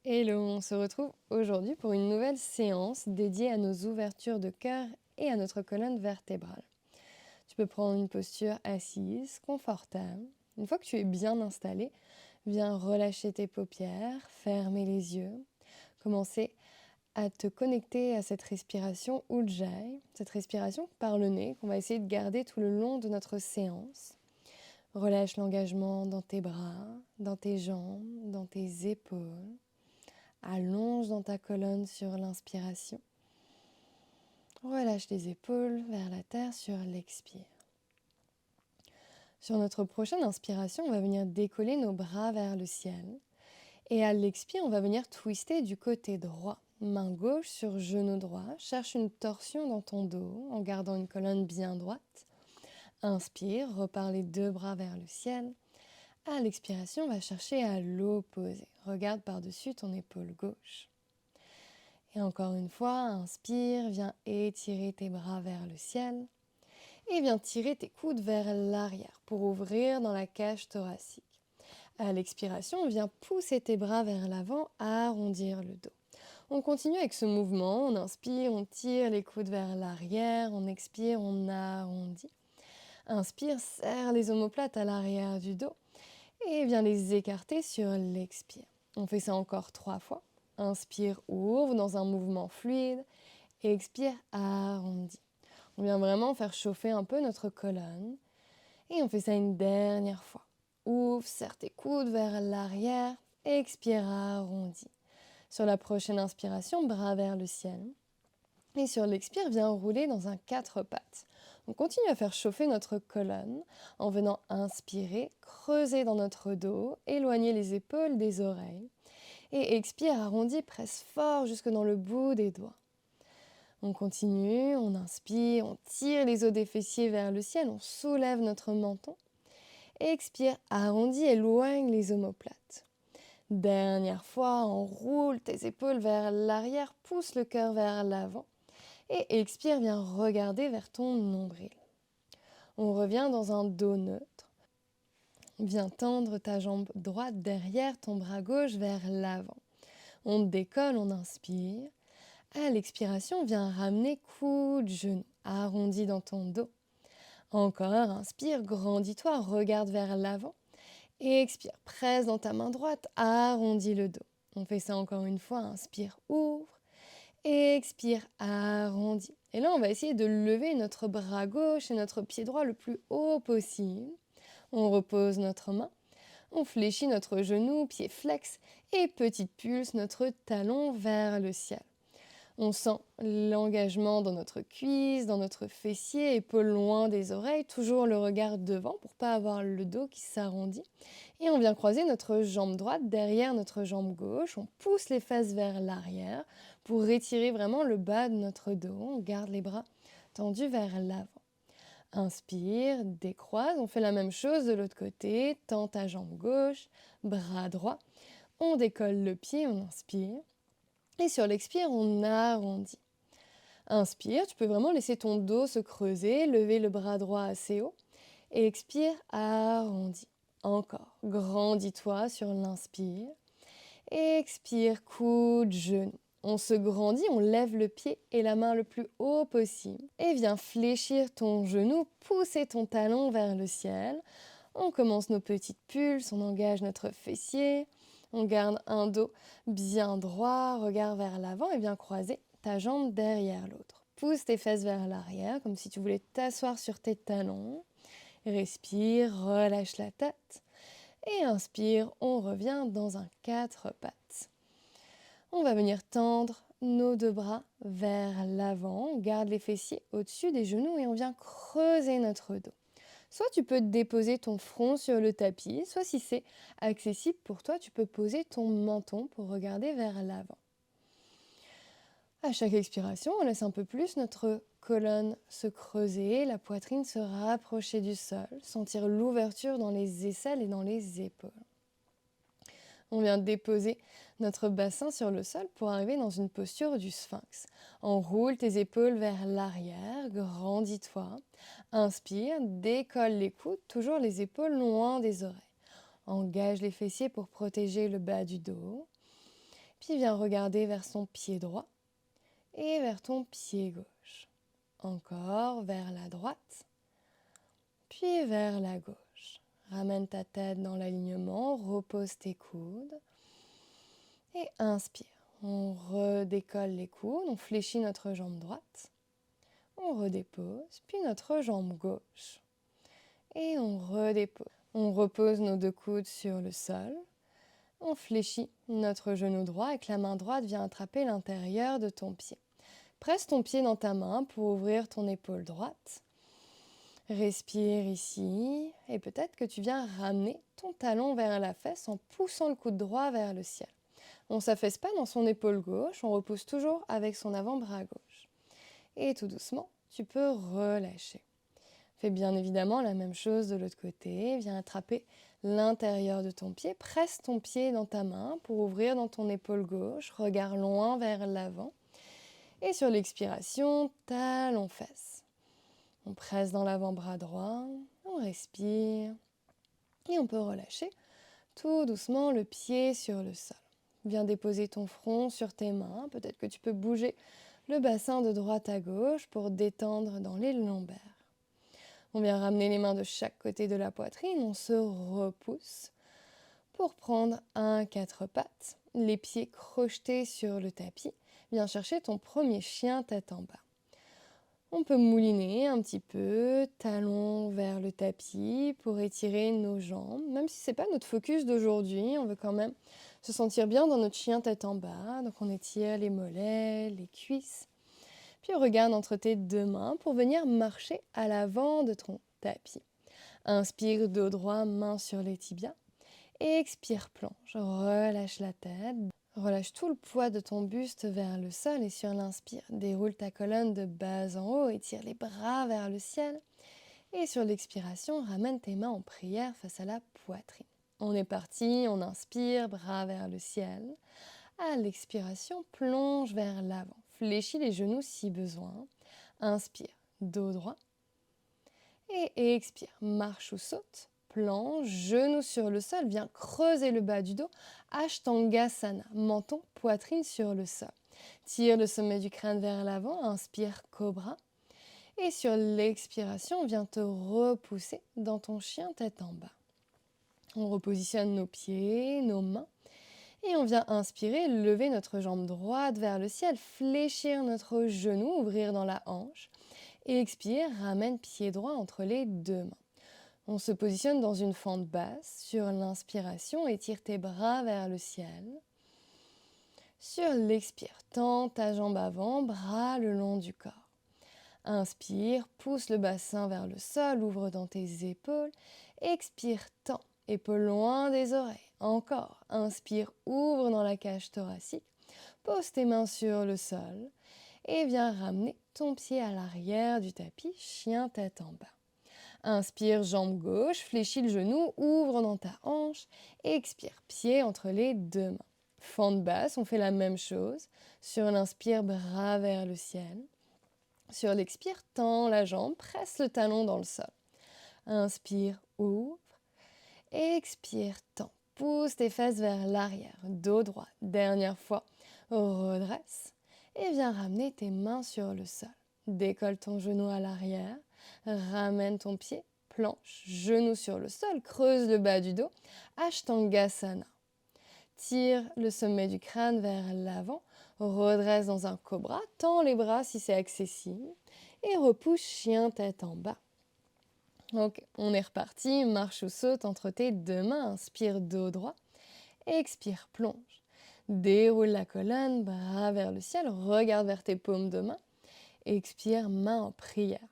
Hello, on se retrouve aujourd'hui pour une nouvelle séance dédiée à nos ouvertures de cœur et à notre colonne vertébrale. Tu peux prendre une posture assise, confortable. Une fois que tu es bien installé, viens relâcher tes paupières, fermer les yeux, commencer à te connecter à cette respiration Ujjayi, cette respiration par le nez qu'on va essayer de garder tout le long de notre séance. Relâche l'engagement dans tes bras, dans tes jambes, dans tes épaules. Allonge dans ta colonne sur l'inspiration. Relâche les épaules vers la terre sur l'expire. Sur notre prochaine inspiration, on va venir décoller nos bras vers le ciel. Et à l'expire, on va venir twister du côté droit. Main gauche sur genou droit. Cherche une torsion dans ton dos en gardant une colonne bien droite. Inspire, repars les deux bras vers le ciel. À l'expiration, on va chercher à l'opposé. Regarde par-dessus ton épaule gauche. Et encore une fois, inspire, viens étirer tes bras vers le ciel. Et viens tirer tes coudes vers l'arrière pour ouvrir dans la cage thoracique. À l'expiration, viens pousser tes bras vers l'avant, arrondir le dos. On continue avec ce mouvement, on inspire, on tire les coudes vers l'arrière, on expire, on arrondit. Inspire, serre les omoplates à l'arrière du dos et viens les écarter sur l'expire. On fait ça encore 3 fois. Inspire, ouvre dans un mouvement fluide. Et expire, arrondis. On vient vraiment faire chauffer un peu notre colonne. Et on fait ça une dernière fois. Ouvre, serre tes coudes vers l'arrière. Expire, arrondis. Sur la prochaine inspiration, bras vers le ciel. Et sur l'expire, viens rouler dans un 4 pattes. On continue à faire chauffer notre colonne en venant inspirer, creuser dans notre dos, éloigner les épaules des oreilles. Et expire, arrondis, presse fort jusque dans le bout des doigts. On continue, on inspire, on tire les os des fessiers vers le ciel, on soulève notre menton. Expire, arrondis, éloigne les omoplates. Dernière fois, enroule tes épaules vers l'arrière, pousse le cœur vers l'avant. Et expire, viens regarder vers ton nombril. On revient dans un dos neutre. Viens tendre ta jambe droite derrière ton bras gauche vers l'avant. On décolle, on inspire. À l'expiration, viens ramener coude, genou, arrondi dans ton dos. Encore, inspire, grandis-toi, regarde vers l'avant. Et expire, presse dans ta main droite, arrondis le dos. On fait ça encore une fois, inspire, ouvre. Expire, arrondis. Et là, on va essayer de lever notre bras gauche et notre pied droit le plus haut possible. On repose notre main. On fléchit notre genou, pied flex et petite pulse notre talon vers le ciel. On sent l'engagement dans notre cuisse, dans notre fessier, épaules loin des oreilles, toujours le regard devant pour ne pas avoir le dos qui s'arrondit. Et on vient croiser notre jambe droite derrière notre jambe gauche. On pousse les fesses vers l'arrière pour étirer vraiment le bas de notre dos. On garde les bras tendus vers l'avant. Inspire, décroise. On fait la même chose de l'autre côté. Tends ta jambe gauche, bras droit. On décolle le pied, on inspire. Et sur l'expire, on arrondit. Inspire, tu peux vraiment laisser ton dos se creuser, lever le bras droit assez haut. Et expire, arrondis. Encore, grandis-toi sur l'inspire. Expire, coude, genou. On se grandit, on lève le pied et la main le plus haut possible. Et viens fléchir ton genou, pousser ton talon vers le ciel. On commence nos petites pulses, on engage notre fessier. On garde un dos bien droit, regard vers l'avant et bien croiser ta jambe derrière l'autre. Pousse tes fesses vers l'arrière comme si tu voulais t'asseoir sur tes talons. Respire, relâche la tête. Et inspire, on revient dans un 4 pattes. On va venir tendre nos deux bras vers l'avant. On garde les fessiers au-dessus des genoux et on vient creuser notre dos. Soit tu peux déposer ton front sur le tapis, soit si c'est accessible pour toi, tu peux poser ton menton pour regarder vers l'avant. À chaque expiration, on laisse un peu plus notre colonne se creuser, la poitrine se rapprocher du sol, sentir l'ouverture dans les aisselles et dans les épaules. On vient déposer notre bassin sur le sol pour arriver dans une posture du sphinx. Enroule tes épaules vers l'arrière, grandis-toi. Inspire, décolle les coudes, toujours les épaules loin des oreilles. Engage les fessiers pour protéger le bas du dos. Puis viens regarder vers son pied droit et vers ton pied gauche. Encore vers la droite, puis vers la gauche. Ramène ta tête dans l'alignement, repose tes coudes et inspire. On redécolle les coudes, on fléchit notre jambe droite, on redépose, puis notre jambe gauche et on redépose. On repose nos deux coudes sur le sol, on fléchit notre genou droit et que la main droite vient attraper l'intérieur de ton pied. Presse ton pied dans ta main pour ouvrir ton épaule droite. Respire ici et peut-être que tu viens ramener ton talon vers la fesse en poussant le coude droit vers le ciel. On ne s'affaisse pas dans son épaule gauche, on repousse toujours avec son avant-bras gauche. Et tout doucement, tu peux relâcher. Fais bien évidemment la même chose de l'autre côté. Viens attraper l'intérieur de ton pied. Presse ton pied dans ta main pour ouvrir dans ton épaule gauche. Regarde loin vers l'avant. Et sur l'expiration, talon-fesse. On presse dans l'avant-bras droit. On respire. Et on peut relâcher tout doucement le pied sur le sol. Viens déposer ton front sur tes mains. Peut-être que tu peux bouger le bassin de droite à gauche pour détendre dans les lombaires. On vient ramener les mains de chaque côté de la poitrine. On se repousse pour prendre un 4 pattes. Les pieds crochetés sur le tapis. Viens chercher ton premier chien tête en bas. On peut mouliner un petit peu, talons vers le tapis pour étirer nos jambes. Même si ce n'est pas notre focus d'aujourd'hui, on veut quand même se sentir bien dans notre chien tête en bas. Donc on étire les mollets, les cuisses. Puis regarde entre tes deux mains pour venir marcher à l'avant de ton tapis. Inspire, dos droit, main sur les tibias. Et expire, plonge. Relâche la tête. Relâche tout le poids de ton buste vers le sol et sur l'inspire, déroule ta colonne de bas en haut, étire les bras vers le ciel. Et sur l'expiration, ramène tes mains en prière face à la poitrine. On est parti, on inspire, bras vers le ciel. À l'expiration, plonge vers l'avant. Fléchis les genoux si besoin. Inspire, dos droit. Et expire, marche ou saute. Planche, genoux sur le sol, viens creuser le bas du dos. Ashtangasana, menton, poitrine sur le sol. Tire le sommet du crâne vers l'avant, inspire, cobra. Et sur l'expiration, viens te repousser dans ton chien tête en bas. On repositionne nos pieds, nos mains. Et on vient inspirer, lever notre jambe droite vers le ciel, fléchir notre genou, ouvrir dans la hanche. Et expire, ramène pied droit entre les deux mains. On se positionne dans une fente basse. Sur l'inspiration, étire tes bras vers le ciel. Sur l'expire, tends ta jambe avant, bras le long du corps. Inspire, pousse le bassin vers le sol, ouvre dans tes épaules. Expire, tends, épaules loin des oreilles. Encore, inspire, ouvre dans la cage thoracique. Pose tes mains sur le sol et viens ramener ton pied à l'arrière du tapis, chien tête en bas. Inspire, jambe gauche, fléchis le genou, ouvre dans ta hanche. Expire, pied entre les deux mains. Fente basse, on fait la même chose. Sur l'inspire, bras vers le ciel. Sur l'expire, tends la jambe, presse le talon dans le sol. Inspire, ouvre. Expire, tends. Pousse tes fesses vers l'arrière, dos droit. Dernière fois, redresse. Et viens ramener tes mains sur le sol. Décolle ton genou à l'arrière. Ramène ton pied, planche, genou sur le sol, creuse le bas du dos, Ashtangasana. Tire le sommet du crâne vers l'avant, redresse dans un cobra, tends les bras si c'est accessible et repousse chien tête en bas. Ok, on est reparti, marche ou saute entre tes deux mains, inspire dos droit, expire, plonge. Déroule la colonne, bras vers le ciel, regarde vers tes paumes de main, expire, main en prière.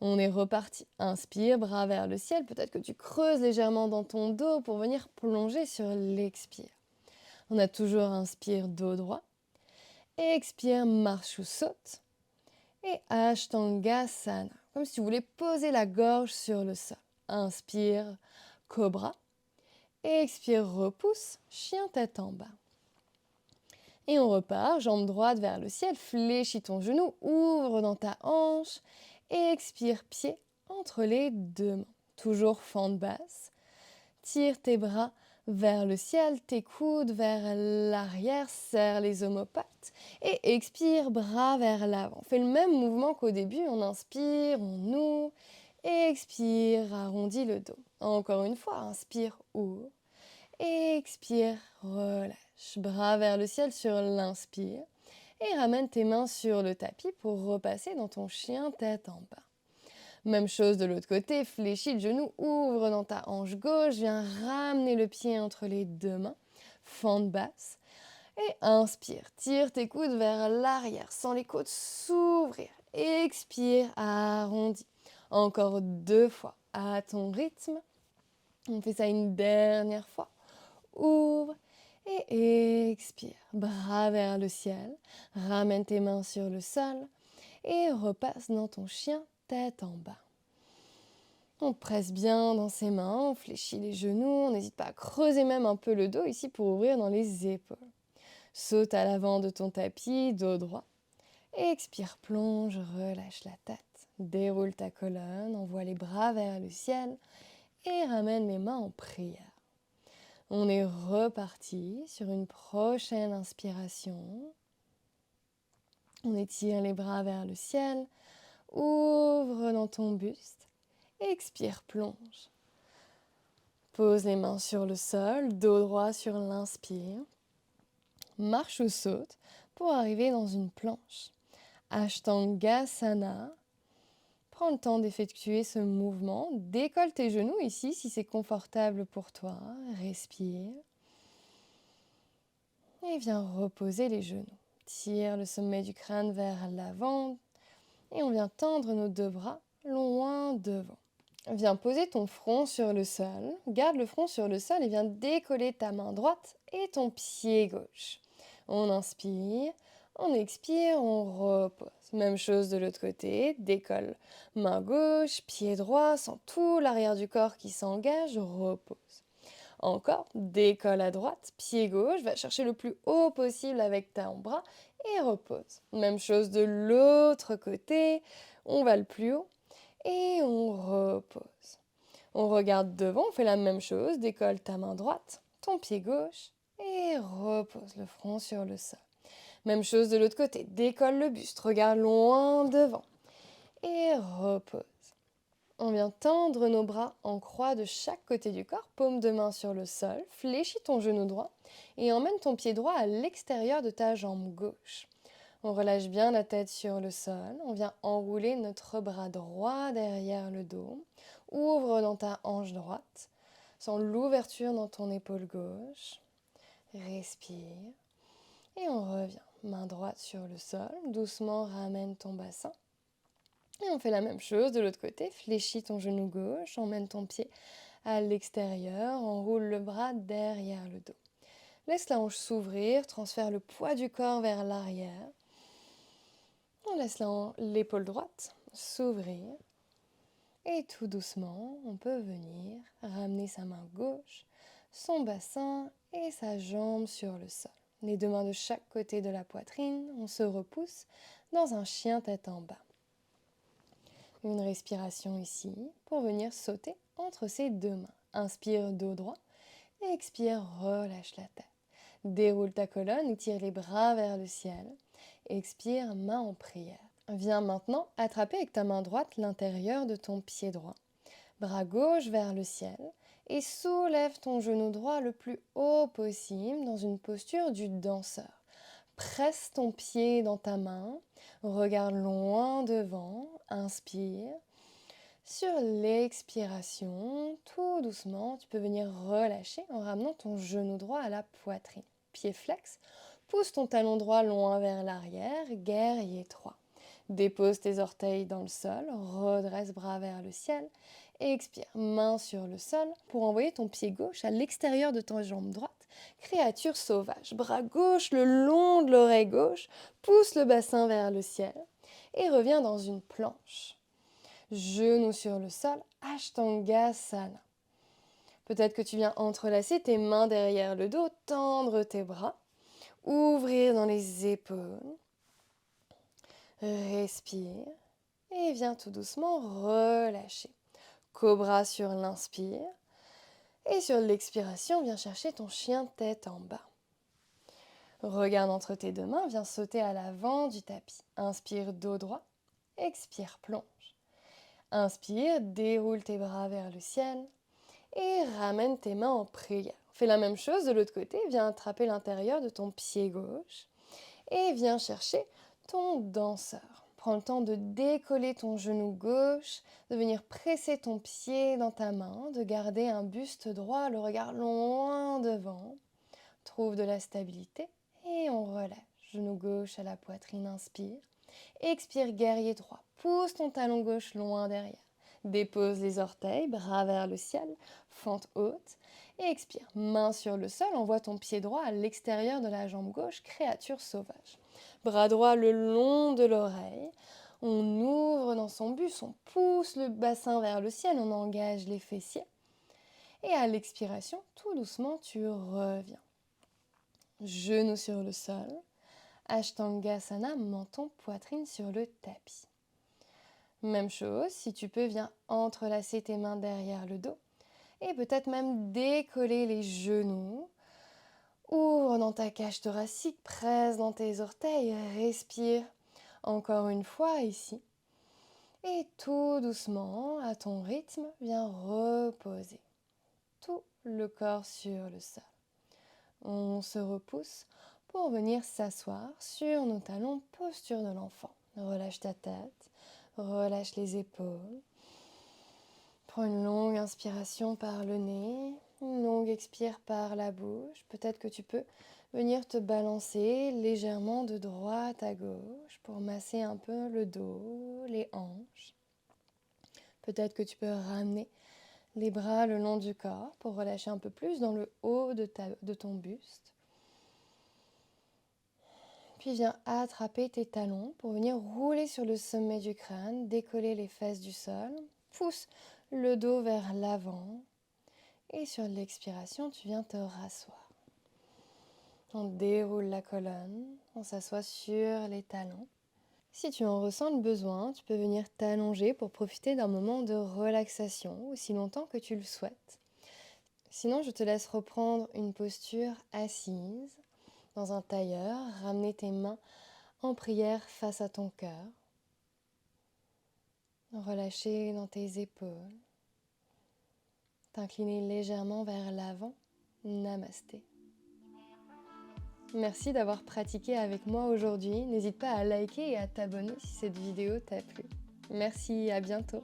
On est reparti. Inspire, bras vers le ciel. Peut-être que tu creuses légèrement dans ton dos pour venir plonger sur l'expire. On a toujours inspire, dos droit. Expire, marche ou saute. Et Ashtangasana. Comme si tu voulais poser la gorge sur le sol. Inspire, cobra. Expire, repousse, chien tête en bas. Et on repart, jambe droite vers le ciel. Fléchis ton genou, ouvre dans ta hanche. Expire, pied entre les deux mains. Toujours fente basse. Tire tes bras vers le ciel, tes coudes vers l'arrière, serre les omoplates et expire, bras vers l'avant. Fais le même mouvement qu'au début, on inspire, on ouvre, expire, arrondis le dos. Encore une fois, inspire, ouvre, expire, relâche, bras vers le ciel sur l'inspire et ramène tes mains sur le tapis pour repasser dans ton chien tête en bas. Même chose de l'autre côté, fléchis le genou, ouvre dans ta hanche gauche, viens ramener le pied entre les deux mains, fente basse, et inspire, tire tes coudes vers l'arrière, sens les côtes s'ouvrir, expire, arrondis. Encore 2 fois, à ton rythme, on fait ça une dernière fois, ouvre et expire, bras vers le ciel, ramène tes mains sur le sol et repasse dans ton chien tête en bas. On presse bien dans ses mains, on fléchit les genoux, on n'hésite pas à creuser même un peu le dos ici pour ouvrir dans les épaules. Saute à l'avant de ton tapis, dos droit. Expire, plonge, relâche la tête. Déroule ta colonne, envoie les bras vers le ciel et ramène les mains en prière. On est reparti sur une prochaine inspiration. On étire les bras vers le ciel, ouvre dans ton buste. Expire, plonge. Pose les mains sur le sol, dos droit sur l'inspire. Marche ou saute pour arriver dans une planche. Ashtangasana. Prends le temps d'effectuer ce mouvement. Décolle tes genoux ici si c'est confortable pour toi. Respire. Et viens reposer les genoux. Tire le sommet du crâne vers l'avant. Et on vient tendre nos 2 bras loin devant. Viens poser ton front sur le sol, garde le front sur le sol et viens décoller ta main droite et ton pied gauche. On inspire, on expire, on repose. Même chose de l'autre côté, décolle main gauche, pied droit, sens tout l'arrière du corps qui s'engage, repose. Encore, décolle à droite, pied gauche, va chercher le plus haut possible avec ta bras et repose. Même chose de l'autre côté, on va le plus haut. Et on repose. On regarde devant, on fait la même chose, décolle ta main droite, ton pied gauche et repose le front sur le sol. Même chose de l'autre côté, décolle le buste, regarde loin devant et repose. On vient tendre nos bras en croix de chaque côté du corps, paume de main sur le sol, fléchis ton genou droit et emmène ton pied droit à l'extérieur de ta jambe gauche. On relâche bien la tête sur le sol. On vient enrouler notre bras droit derrière le dos. Ouvre dans ta hanche droite. Sens l'ouverture dans ton épaule gauche. Respire. Et on revient. Main droite sur le sol. Doucement ramène ton bassin. Et on fait la même chose de l'autre côté. Fléchis ton genou gauche. Emmène ton pied à l'extérieur. Enroule le bras derrière le dos. Laisse la hanche s'ouvrir. Transfère le poids du corps vers l'arrière. On laisse l'épaule droite s'ouvrir et tout doucement, on peut venir ramener sa main gauche, son bassin et sa jambe sur le sol. Les 2 mains de chaque côté de la poitrine, on se repousse dans un chien tête en bas. Une respiration ici pour venir sauter entre ces 2 mains. Inspire dos droit, expire, relâche la tête. Déroule ta colonne, étire les bras vers le ciel. Expire, main en prière. Viens maintenant attraper avec ta main droite l'intérieur de ton pied droit. Bras gauche vers le ciel et soulève ton genou droit le plus haut possible dans une posture du danseur. Presse ton pied dans ta main, regarde loin devant, inspire. Sur l'expiration, tout doucement, tu peux venir relâcher en ramenant ton genou droit à la poitrine. Pied flex, pousse ton talon droit loin vers l'arrière, guerrier 3. Dépose tes orteils dans le sol, redresse bras vers le ciel, expire, main sur le sol pour envoyer ton pied gauche à l'extérieur de ta jambe droite. Créature sauvage, bras gauche le long de l'oreille gauche, pousse le bassin vers le ciel et reviens dans une planche. Genoux sur le sol, Ashtangasana. Peut-être que tu viens entrelacer tes mains derrière le dos, tendre tes bras, ouvrir dans les épaules. Respire et viens tout doucement relâcher. Cobra sur l'inspire. Et sur l'expiration, viens chercher ton chien tête en bas. Regarde entre tes deux mains, viens sauter à l'avant du tapis. Inspire dos droit, expire plonge. Inspire, déroule tes bras vers le ciel et ramène tes mains en prière. Fais la même chose de l'autre côté, viens attraper l'intérieur de ton pied gauche et viens chercher ton danseur. Prends le temps de décoller ton genou gauche, de venir presser ton pied dans ta main, de garder un buste droit, le regard loin devant. Trouve de la stabilité et on relâche. Genou gauche à la poitrine, inspire. Expire, guerrier droit. Pousse ton talon gauche loin derrière. Dépose les orteils, bras vers le ciel, fente haute. Et expire, main sur le sol, envoie ton pied droit à l'extérieur de la jambe gauche, créature sauvage. Bras droit le long de l'oreille. On ouvre dans son buste, on pousse le bassin vers le ciel, on engage les fessiers. Et à l'expiration, tout doucement, tu reviens. Genoux sur le sol. Ashtangasana, menton, poitrine sur le tapis. Même chose, si tu peux, viens entrelacer tes mains derrière le dos et peut-être même décoller les genoux. Ouvre dans ta cage thoracique, presse dans tes orteils, respire encore une fois ici. Et tout doucement, à ton rythme, viens reposer tout le corps sur le sol. On se repousse pour venir s'asseoir sur nos talons, posture de l'enfant. Relâche ta tête, relâche les épaules. Prends une longue inspiration par le nez, une longue expire par la bouche. Peut-être que tu peux venir te balancer légèrement de droite à gauche pour masser un peu le dos, les hanches. Peut-être que tu peux ramener les bras le long du corps pour relâcher un peu plus dans le haut de ton buste. Puis viens attraper tes talons pour venir rouler sur le sommet du crâne, décoller les fesses du sol. Pousse le dos vers l'avant. Et sur l'expiration, tu viens te rasseoir. On déroule la colonne, on s'assoit sur les talons. Si tu en ressens le besoin, tu peux venir t'allonger pour profiter d'un moment de relaxation aussi longtemps que tu le souhaites. Sinon, je te laisse reprendre une posture assise dans un tailleur, ramener tes mains en prière face à ton cœur. Relâcher dans tes épaules. T'incliner légèrement vers l'avant. Namasté. Merci d'avoir pratiqué avec moi aujourd'hui. N'hésite pas à liker et à t'abonner si cette vidéo t'a plu. Merci, à bientôt.